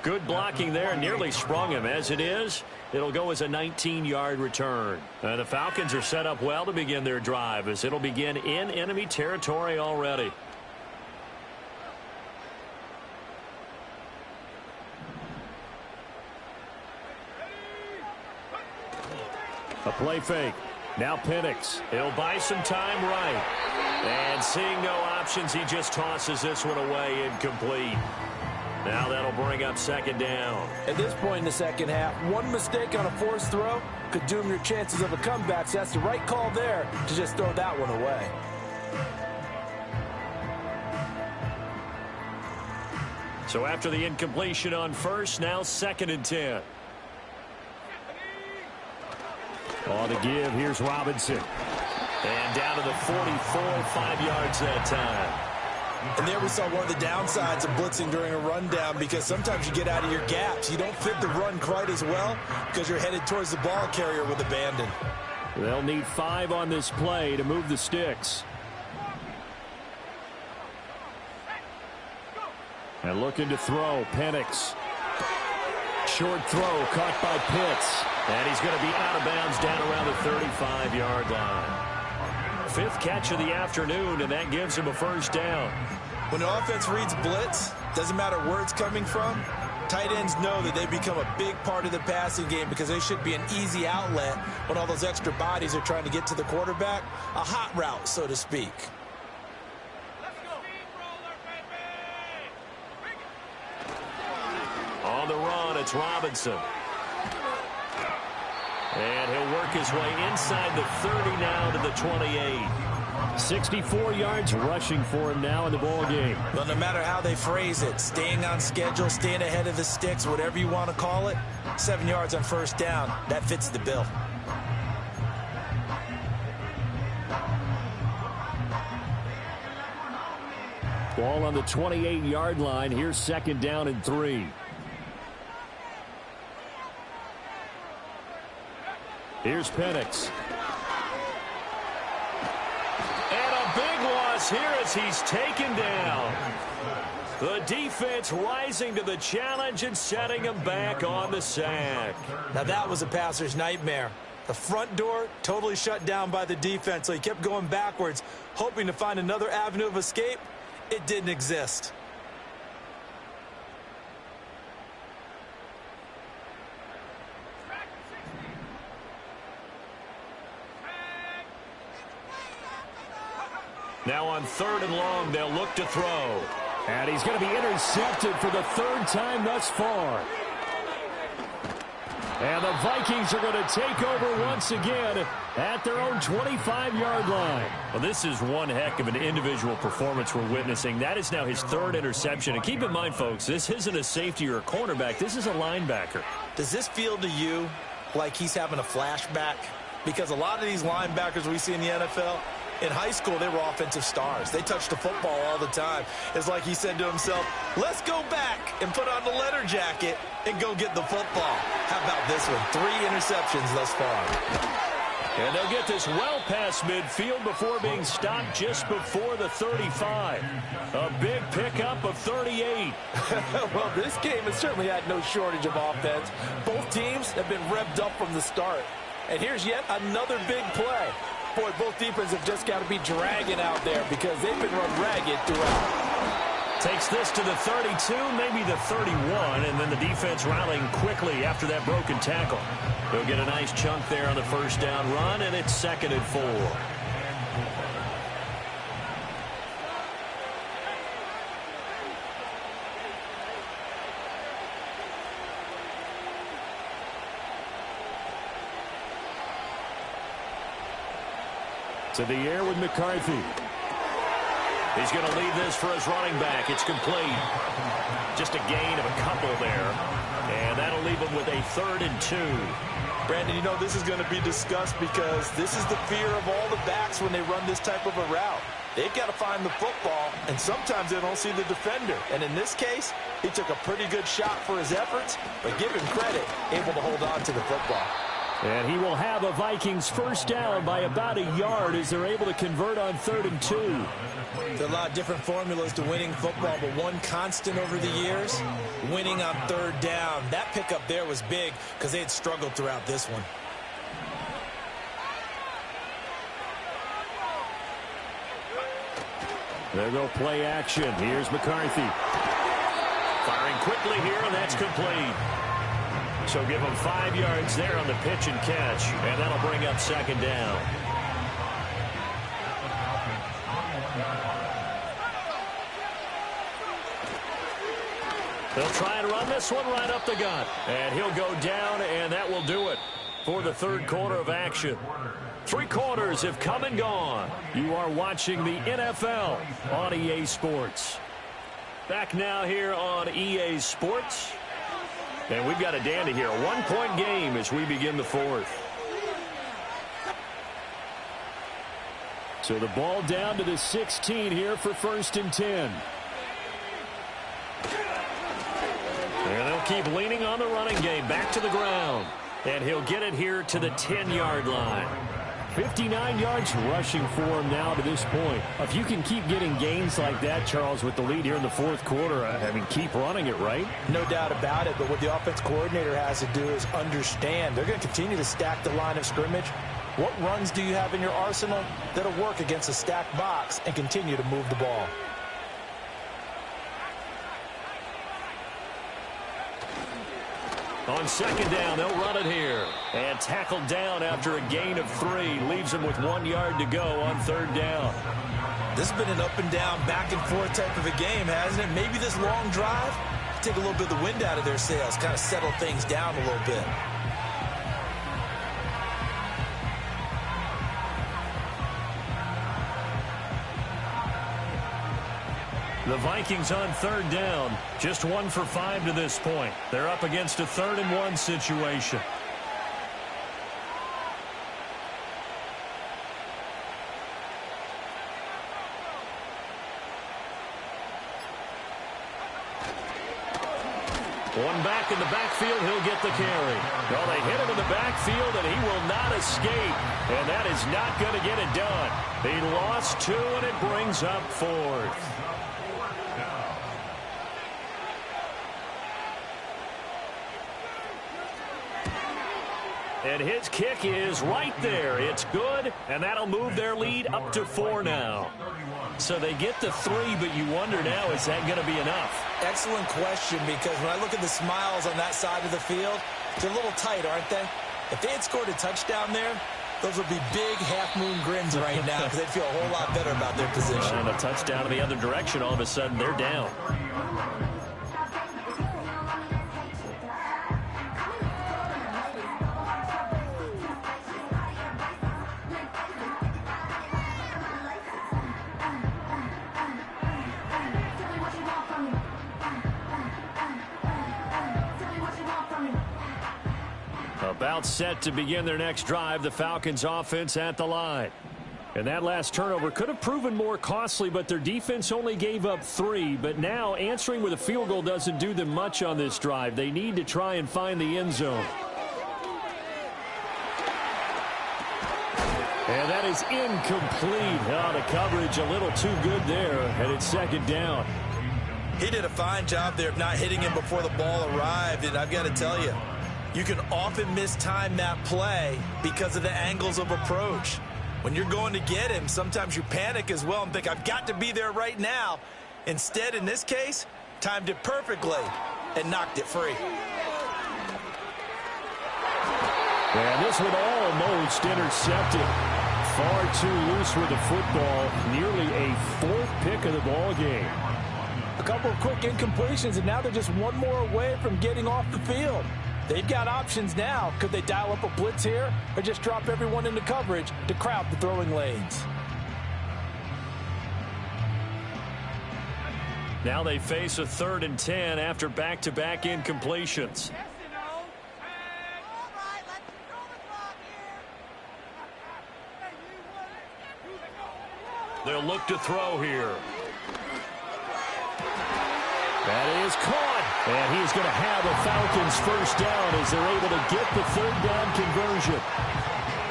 [SPEAKER 1] Good blocking there, nearly sprung him. As it is, it'll go as a 19-yard return. The Falcons are set up well to begin their drive as it'll begin in enemy territory already. A play fake. Now Penix. He'll buy some time right. And seeing no options, he just tosses this one away, incomplete. Now that'll bring up second down.
[SPEAKER 3] At this point in the second half, one mistake on a forced throw could doom your chances of a comeback. So that's the right call there to just throw that one away.
[SPEAKER 1] So after the incompletion on first, now 2nd and 10. On the give, here's Robinson. And down to the 44, 5 yards that time.
[SPEAKER 2] And there we saw one of the downsides of blitzing during a rundown, because sometimes you get out of your gaps. You don't fit the run quite as well because you're headed towards the ball carrier with abandon.
[SPEAKER 1] They'll need 5 on this play to move the sticks. And looking to throw, Penix. Short throw caught by Pitts. And he's going to be out of bounds down around the 35-yard line. 5th catch of the afternoon, and that gives him a first down.
[SPEAKER 2] When an offense reads blitz, doesn't matter where it's coming from, tight ends know that they become a big part of the passing game because they should be an easy outlet when all those extra bodies are trying to get to the quarterback. A hot route, so to speak.
[SPEAKER 1] On the run, it's Robinson. And he'll work his way inside the 30 now to the 28. 64 yards rushing for him now in the ball game.
[SPEAKER 2] Well, no matter how they phrase it, staying on schedule, staying ahead of the sticks, whatever you want to call it, 7 yards on first down, that fits the bill.
[SPEAKER 1] Ball on the 28-yard line. Here's 2nd down and 3. Here's Penix. And a big loss here as he's taken down. The defense rising to the challenge and setting him back on the sack.
[SPEAKER 2] Now that was a passer's nightmare. The front door totally shut down by the defense, so he kept going backwards, hoping to find another avenue of escape. It didn't exist.
[SPEAKER 1] Now on 3rd and long, they'll look to throw. And he's going to be intercepted for the 3rd time thus far. And the Vikings are going to take over once again at their own 25-yard line. Well, this is one heck of an individual performance we're witnessing. That is now his 3rd interception. And keep in mind, folks, this isn't a safety or a cornerback. This is a linebacker.
[SPEAKER 2] Does this feel to you like he's having a flashback? Because a lot of these linebackers we see in the NFL, in high school, they were offensive stars. They touched the football all the time. It's like he said to himself, let's go back and put on the leather jacket and go get the football. How about this one? 3 interceptions thus far.
[SPEAKER 1] And they'll get this well past midfield before being stopped just before the 35. A big pickup of 38.
[SPEAKER 3] Well, this game has certainly had no shortage of offense. Both teams have been revved up from the start. And here's yet another big play. Boy, both defenses have just got to be dragging out there because they've been run ragged throughout.
[SPEAKER 1] Takes this to the 32, maybe the 31, and then the defense rallying quickly after that broken tackle. They'll get a nice chunk there on the first down run, and it's 2nd and 4. To the air with McCarthy. He's going to lead this for his running back. It's complete. Just a gain of a couple there. And that'll leave him with a 3rd and 2.
[SPEAKER 3] Brandon, you know this is going to be discussed because this is the fear of all the backs when they run this type of a route. They've got to find the football, and sometimes they don't see the defender. And in this case, he took a pretty good shot for his efforts, but give him credit, able to hold on to the football.
[SPEAKER 1] And he will have a Vikings first down by about a yard as they're able to convert on 3rd and 2.
[SPEAKER 2] There are a lot of different formulas to winning football, but one constant over the years, winning on 3rd down. That pickup there was big because they had struggled throughout this one.
[SPEAKER 1] There go play action. Here's McCarthy. Firing quickly here, and that's complete. So give him 5 yards there on the pitch and catch, and that'll bring up 2nd down. They'll try and run this one right up the gut. And he'll go down, and that will do it for the 3rd quarter of action. 3 quarters have come and gone. You are watching the NFL on EA Sports. Back now here on EA Sports. And we've got a dandy here. A 1-point game as we begin the 4th. So the ball down to the 16 here for 1st and 10. And they'll keep leaning on the running game. Back to the ground. And he'll get it here to the 10-yard line. 59 yards rushing for him now to this point. If you can keep getting gains like that, Charles, with the lead here in the 4th quarter, I mean, keep running it, right?
[SPEAKER 3] No doubt about it, but what the offense coordinator has to do is understand they're going to continue to stack the line of scrimmage. What runs do you have in your arsenal that'll work against a stacked box and continue to move the ball?
[SPEAKER 1] On 2nd down, they'll run it here. And tackled down after a gain of 3. Leaves them with 1 yard to go on 3rd down.
[SPEAKER 2] This has been an up and down, back and forth type of a game, hasn't it? Maybe this long drive, take a little bit of the wind out of their sails, kind of settle things down a little bit.
[SPEAKER 1] The Vikings on 3rd down, just 1 for 5 to this point. They're up against a 3rd and 1 situation. One back in the backfield, he'll get the carry. Well, they hit him in the backfield, and he will not escape. And that is not going to get it done. He lost 2, and it brings up 4th. And his kick is right there. It's good, and that'll move their lead up to 4 now. So they get the 3, but you wonder now, is that going to be enough?
[SPEAKER 2] Excellent question, because when I look at the smiles on that side of the field, they're a little tight, aren't they? If they had scored a touchdown there, those would be big half-moon grins right now because they'd feel a whole lot better about their position.
[SPEAKER 1] And a touchdown in the other direction, all of a sudden they're down. About set to begin their next drive, the Falcons offense at the line. And that last turnover could have proven more costly, but their defense only gave up 3. But now answering with a field goal doesn't do them much on this drive. They need to try and find the end zone. And that is incomplete. Oh, the coverage a little too good there, and it's 2nd down.
[SPEAKER 2] He did a fine job there of not hitting him before the ball arrived, and I've got to tell you, you can often mistime that play because of the angles of approach. When you're going to get him, sometimes you panic as well and think, I've got to be there right now. Instead, in this case, timed it perfectly and knocked it free.
[SPEAKER 1] And this one almost intercepted. Far too loose with the football. Nearly a 4th pick of the ball game.
[SPEAKER 3] A couple of quick incompletions, and now they're just one more away from getting off the field. They've got options now. Could they dial up a blitz here or just drop everyone into coverage to crowd the throwing lanes?
[SPEAKER 1] Now they face a 3rd and 10 after back-to-back incompletions. They'll look to throw here. That is caught. And he's going to have a Falcons first down as they're able to get the third down conversion.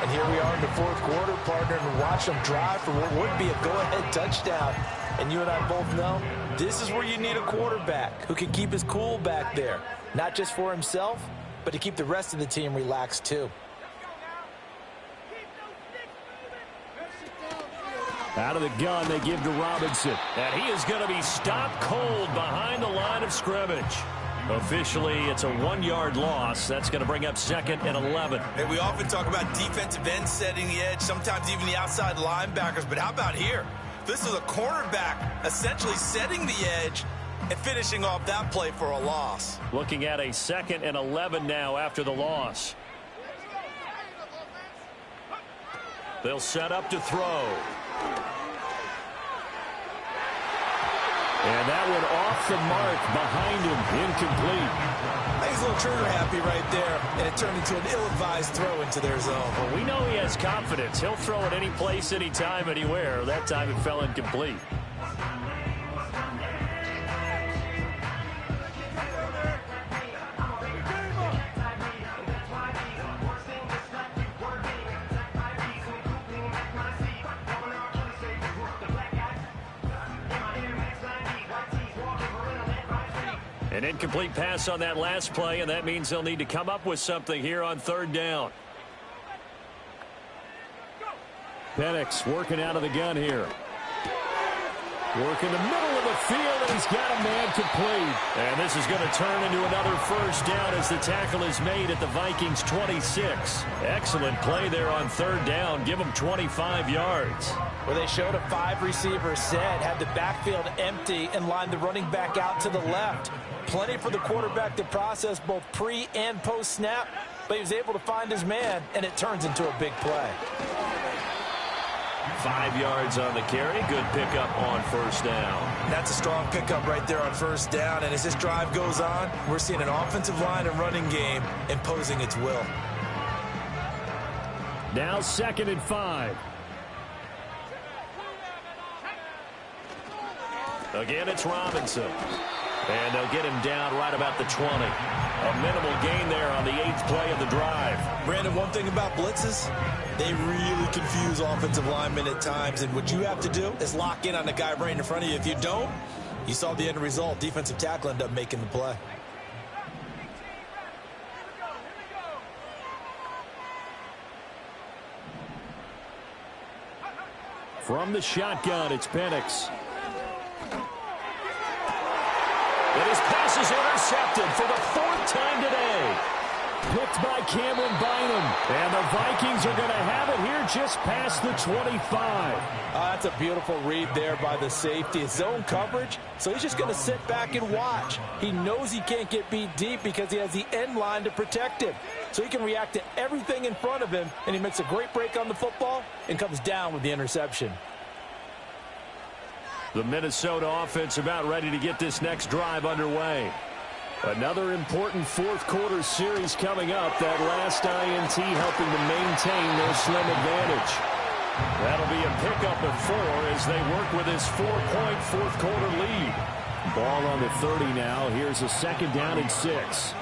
[SPEAKER 3] And here we are in the fourth quarter, partner, and watch them drive for what would be a go-ahead touchdown. And you and I both know this is where you need a quarterback who can keep his cool back there. Not just for himself, but to keep the rest of the team relaxed too.
[SPEAKER 1] Out of the gun, they give to Robinson. And he is going to be stopped cold behind the line of scrimmage. Officially, it's a 1-yard loss. That's going to bring up 2nd and 11.
[SPEAKER 2] Hey, we often talk about defensive ends setting the edge, sometimes even the outside linebackers. But how about here? This is a cornerback essentially setting the edge and finishing off that play for a loss.
[SPEAKER 1] Looking at a 2nd and 11 now after the loss. They'll set up to throw. And that one off the mark behind him, incomplete.
[SPEAKER 2] I think he's a little trigger happy right there, and it turned into an ill-advised throw into their zone.
[SPEAKER 1] Well, we know he has confidence. He'll throw it any place, anytime, anywhere. That time it fell incomplete. An incomplete pass on that last play, and that means they'll need to come up with something here on third down. Penix working out of the gun here. Working the middle of the field, and he's got a man complete. And this is going to turn into another first down as the tackle is made at the Vikings 26. Excellent play there on third down. Give them 25 yards.
[SPEAKER 3] Well, they showed a 5-receiver set, had the backfield empty, and lined the running back out to the left. Plenty for the quarterback to process both pre- and post-snap, but he was able to find his man, and it turns into a big play.
[SPEAKER 1] 5 yards on the carry. Good pickup on first down.
[SPEAKER 2] That's a strong pickup right there on first down, and as this drive goes on, we're seeing an offensive line and running game imposing its will.
[SPEAKER 1] Now 2nd and 5. Again, it's Robinson. And they'll get him down right about the 20. A minimal gain there on the 8th play of the drive.
[SPEAKER 2] Brandon, one thing about blitzes, they really confuse offensive linemen at times. And what you have to do is lock in on the guy right in front of you. If you don't, you saw the end result. Defensive tackle ended up making the play.
[SPEAKER 1] From the shotgun, it's Penix. And his pass is intercepted for the 4th time today. Picked by Cameron Bynum. And the Vikings are going to have it here just past the 25.
[SPEAKER 3] That's a beautiful read there by the safety. It's zone coverage, so he's just going to sit back and watch. He knows he can't get beat deep because he has the end line to protect him. So he can react to everything in front of him, and he makes a great break on the football and comes down with the interception.
[SPEAKER 1] The Minnesota offense about ready to get this next drive underway. Another important fourth quarter series coming up. That last INT helping to maintain their slim advantage. That'll be a pickup of 4 as they work with this 4-point fourth quarter lead. Ball on the 30 now. Here's a 2nd down and 6.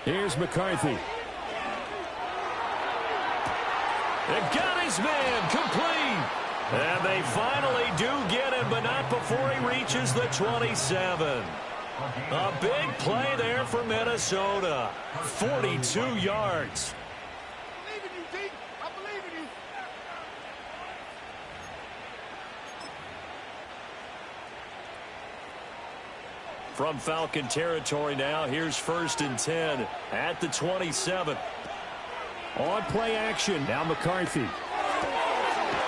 [SPEAKER 1] Here's McCarthy. They got his man complete. And they finally do get him, but not before he reaches the 27. A big play there for Minnesota. 42 yards. From Falcon territory now, here's 1st and 10 at the 27. On play action, now McCarthy.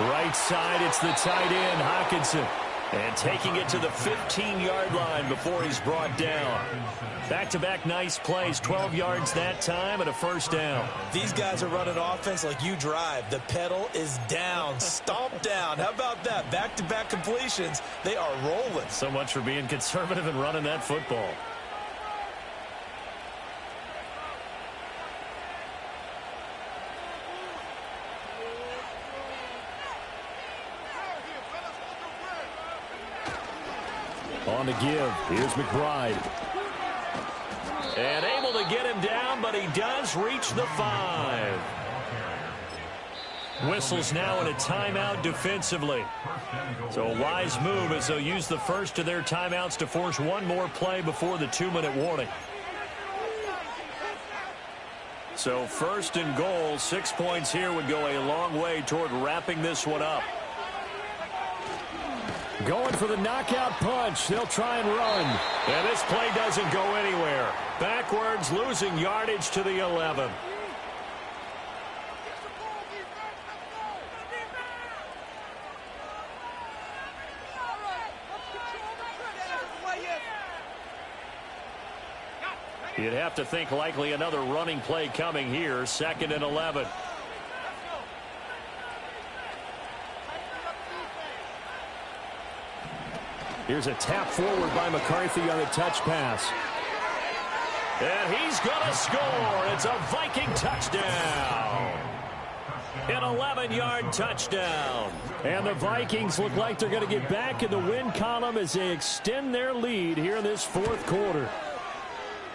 [SPEAKER 1] Right side, it's the tight end, Hockenson. And taking it to the 15-yard line before he's brought down. Back-to-back nice plays, 12 yards that time and a first down.
[SPEAKER 2] These guys are running offense like you drive. The pedal is down, stomp down. How about that? Back-to-back completions. They are rolling.
[SPEAKER 1] So much for being conservative and running that football. On the give, here's McBride. And able to get him down, but he does reach the 5. Whistles now in a timeout defensively. So a wise move as they'll use the first of their timeouts to force one more play before the 2-minute warning. So first and goal, 6 points here would go a long way toward wrapping this one up. Going for the knockout punch. They'll try and run. And this play doesn't go anywhere. Backwards, losing yardage to the 11. You'd have to think likely another running play coming here. 2nd and 11. Here's a tap forward by McCarthy on the touch pass. And he's going to score. It's a Viking touchdown. An 11-yard touchdown. And the Vikings look like they're going to get back in the win column as they extend their lead here in this 4th quarter.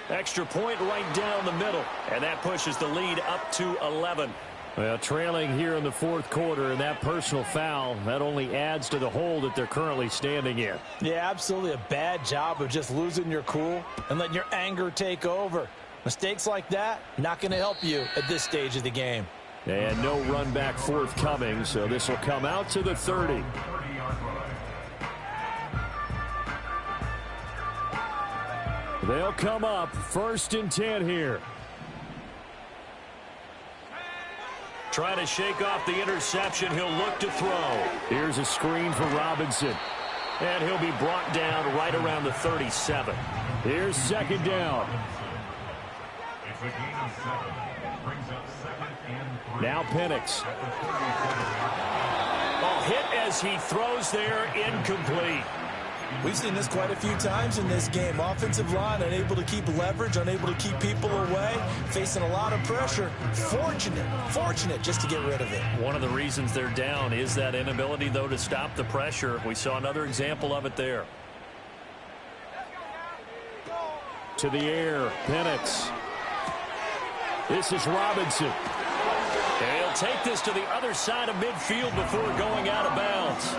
[SPEAKER 1] Extra point right down the middle. And that pushes the lead up to 11. Well, trailing here in the 4th quarter, and that personal foul, that only adds to the hole that they're currently standing in.
[SPEAKER 3] Yeah, absolutely a bad job of just losing your cool and letting your anger take over. Mistakes like that, not going to help you at this stage of the game.
[SPEAKER 1] And no run back forthcoming, so this will come out to the 30. They'll come up 1st and 10 here. Trying to shake off the interception. He'll look to throw. Here's a screen for Robinson. And he'll be brought down right around the 37. Here's 2nd down. Now Penix. Oh, hit as he throws there, incomplete.
[SPEAKER 2] We've seen this quite a few times in this game. Offensive line unable to keep leverage, unable to keep people away, facing a lot of pressure. Fortunate just to get rid of it.
[SPEAKER 1] One of the reasons they're down is that inability, though, to stop the pressure. We saw another example of it there. To the air, Penix. This is Robinson. And he'll take this to the other side of midfield before going out of bounds.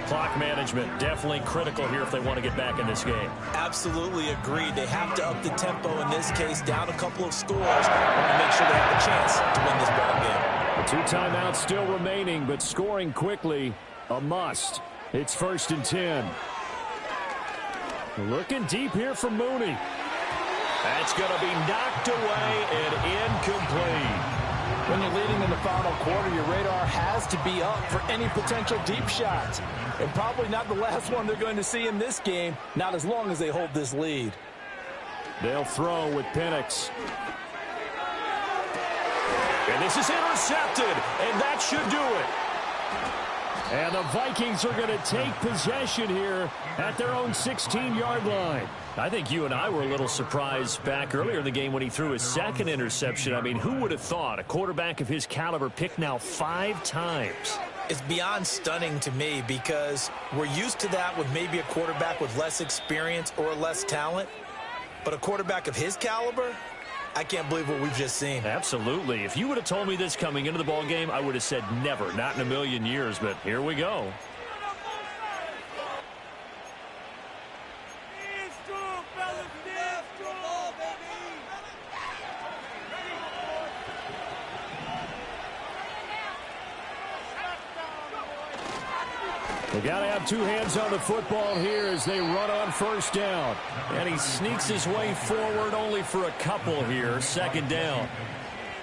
[SPEAKER 1] Clock management definitely critical here if they want to get back in this game.
[SPEAKER 2] Absolutely agreed. They have to up the tempo in this case, down a couple of scores. Want to make sure they have a chance to win this ball game.
[SPEAKER 1] 2 timeouts still remaining, but scoring quickly, a must. It's 1st and 10. Looking deep here for Mooney. That's going to be knocked away and incomplete.
[SPEAKER 3] When you're leading in the final quarter, your radar has to be up for any potential deep shots. And probably not the last one they're going to see in this game, not as long as they hold this lead.
[SPEAKER 1] They'll throw with Penix. And this is intercepted, and that should do it. And the Vikings are going to take possession here at their own 16-yard line. I think you and I were a little surprised back earlier in the game when he threw his 2nd interception. I mean, who would have thought a quarterback of his caliber picked now 5 times?
[SPEAKER 2] It's beyond stunning to me because we're used to that with maybe a quarterback with less experience or less talent. But a quarterback of his caliber, I can't believe what we've just seen.
[SPEAKER 1] Absolutely. If you would have told me this coming into the ball game, I would have said never, not in a million years. But here we go. They got to have 2 hands on the football here as they run on 1st down. And he sneaks his way forward only for a couple here. 2nd down.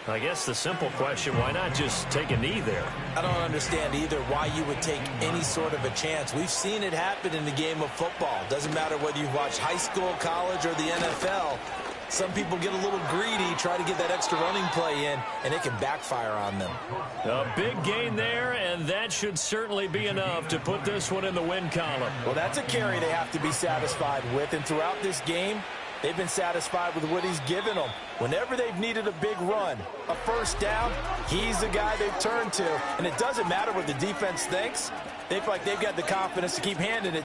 [SPEAKER 1] I guess the simple question, why not just take a knee there?
[SPEAKER 2] I don't understand either why you would take any sort of a chance. We've seen it happen in the game of football. Doesn't matter whether you watch high school, college, or the NFL. Some people get a little greedy, try to get that extra running play in, and it can backfire on them.
[SPEAKER 1] A big gain there, and that should certainly be enough to put this one in the win column.
[SPEAKER 3] Well, that's a carry they have to be satisfied with, and throughout this game, they've been satisfied with what he's given them. Whenever they've needed a big run, a first down, he's the guy they've turned to. And it doesn't matter what the defense thinks. They feel like they've got the confidence to keep handing it